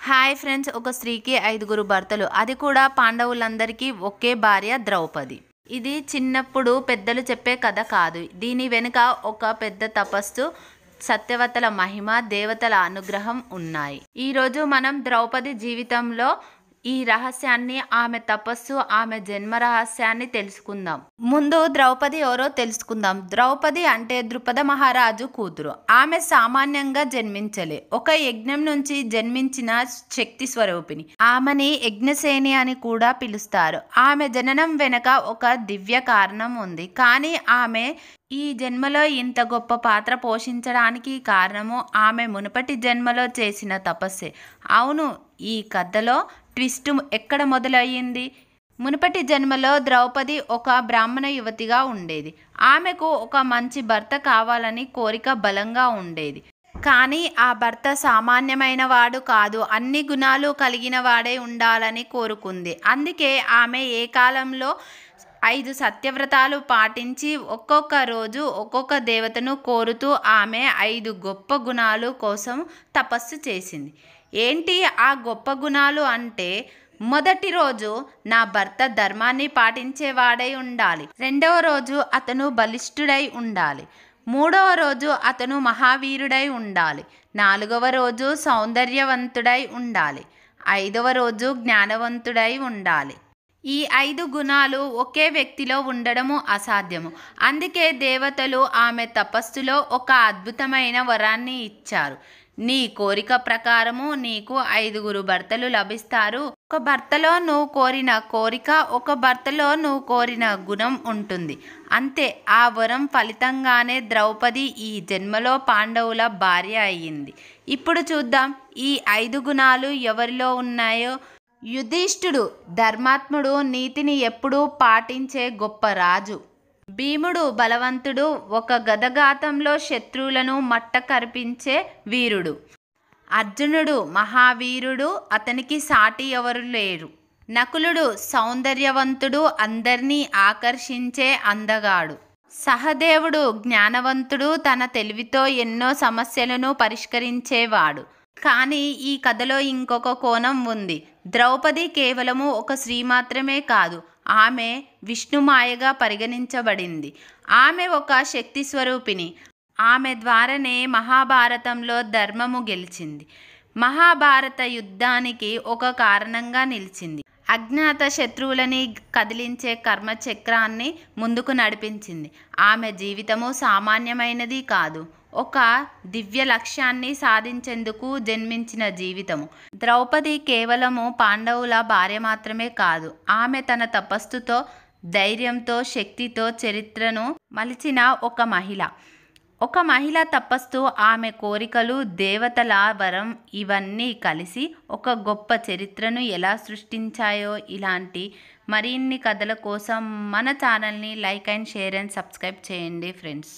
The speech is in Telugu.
హాయ్ ఫ్రెండ్స్, ఒక స్త్రీకి 5గురు భర్తలు, అది కూడా పాండవులందరికీ ఒకే భార్య ద్రౌపది. ఇది చిన్నప్పుడు పెద్దలు చెప్పే కథ కాదు. దీని వెనుక ఒక పెద్ద తపస్సు, సత్యవతల మహిమ, దేవతల అనుగ్రహం ఉన్నాయి. ఈరోజు మనం ద్రౌపది జీవితంలో ఈ రహస్యాన్ని, ఆమె తపస్సు, ఆమె జన్మ రహస్యాన్ని తెలుసుకుందాం. ముందు ద్రౌపది ఎవరో తెలుసుకుందాం. ద్రౌపది అంటే ద్రుపద మహారాజు కూతురు. ఆమె సామాన్యంగా జన్మించలే, ఒక యజ్ఞం నుంచి జన్మించిన శక్తి స్వరూపిణి. ఆమెని యజ్ఞసేని అని కూడా పిలుస్తారు. ఆమె జననం వెనుక ఒక దివ్య కారణం ఉంది. కానీ ఆమె ఈ జన్మలో ఇంత గొప్ప పాత్ర పోషించడానికి కారణము ఆమె మునుపటి జన్మలో చేసిన తపస్సే. అవును, ఈ కథలో ట్విస్ట్ ఎక్కడ మొదలయ్యింది? మునుపటి జన్మలో ద్రౌపది ఒక బ్రాహ్మణ యువతిగా ఉండేది. ఆమెకు ఒక మంచి భర్త కావాలని కోరిక బలంగా ఉండేది. కానీ ఆ భర్త సామాన్యమైన వాడు కాదు, అన్ని గుణాలు కలిగిన వాడే ఉండాలని కోరుకుంది. అందుకే ఆమె ఏ కాలంలో 5 సత్యవ్రతాలు పాటించి ఒక్కొక్క రోజు ఒక్కొక్క దేవతను కోరుతూ ఆమె 5 గొప్ప గుణాలు కోసం తపస్సు చేసింది. ఏంటి ఆ గొప్ప గుణాలు అంటే, మొదటి రోజు నా భర్త ధర్మాన్ని పాటించేవాడై ఉండాలి. రెండవ రోజు అతను బలిష్ఠుడై ఉండాలి. మూడవ రోజు అతను మహావీరుడై ఉండాలి. నాలుగవ రోజు సౌందర్యవంతుడై ఉండాలి. 5వ రోజు జ్ఞానవంతుడై ఉండాలి. ఈ 5 గుణాలు ఒకే వ్యక్తిలో ఉండడము అసాధ్యము. అందుకే దేవతలు ఆమె తపస్సులో ఒక అద్భుతమైన వరాన్ని ఇచ్చారు. నీ కోరిక ప్రకారము నీకు 5గురు భర్తలు లభిస్తారు. ఒక భర్తలో నువ్వు కోరిన కోరిక, ఒక భర్తలో నువ్వు కోరిన గుణం ఉంటుంది. అంతే. ఆ వరం ఫలితంగానే ద్రౌపది ఈ జన్మలో పాండవుల భార్య అయ్యింది. ఇప్పుడు చూద్దాం ఈ 5 గుణాలు ఎవరిలో ఉన్నాయో. యుధిష్ఠుడు ధర్మాత్ముడు, నీతిని ఎప్పుడూ పాటించే గొప్ప రాజు. భీముడు బలవంతుడు, ఒక గదఘాతంలో శత్రువులను మట్ట కరిపించే వీరుడు. అర్జునుడు మహావీరుడు, అతనికి సాటి ఎవరు లేరు. నకులుడు సౌందర్యవంతుడు, అందరినీ ఆకర్షించే అందగాడు. సహదేవుడు జ్ఞానవంతుడు, తన తెలివితో ఎన్నో సమస్యలను పరిష్కరించేవాడు. కానీ ఈ కథలో ఇంకొక కోణం ఉంది. ద్రౌపది కేవలము ఒక స్త్రీ మాత్రమే కాదు, ఆమె విష్ణుమాయగా పరిగణించబడింది. ఆమె ఒక శక్తి స్వరూపిణి. ఆమె ద్వారానే మహాభారతంలో ధర్మము గెలిచింది. మహాభారత యుద్ధానికి ఒక కారణంగా నిలిచింది. అజ్ఞాత శత్రువులని కదిలించే కర్మచక్రాన్ని ముందుకు నడిపించింది. ఆమె జీవితము సామాన్యమైనది కాదు, ఒక దివ్య లక్ష్యాన్ని సాధించేందుకు జన్మించిన జీవితము. ద్రౌపది కేవలము పాండవుల భార్య మాత్రమే కాదు, ఆమె తన తపస్సుతో, ధైర్యంతో, శక్తితో చరిత్రను మలిచిన ఒక మహిళ. ఒక మహిళ తపస్సు, ఆమె కోరికలు, దేవతల వరం ఇవన్నీ కలిసి ఒక గొప్ప చరిత్రను ఎలా సృష్టించాయో. ఇలాంటి మరిన్ని కథల కోసం మన ఛానల్ని like and share and subscribe చేయండి ఫ్రెండ్స్.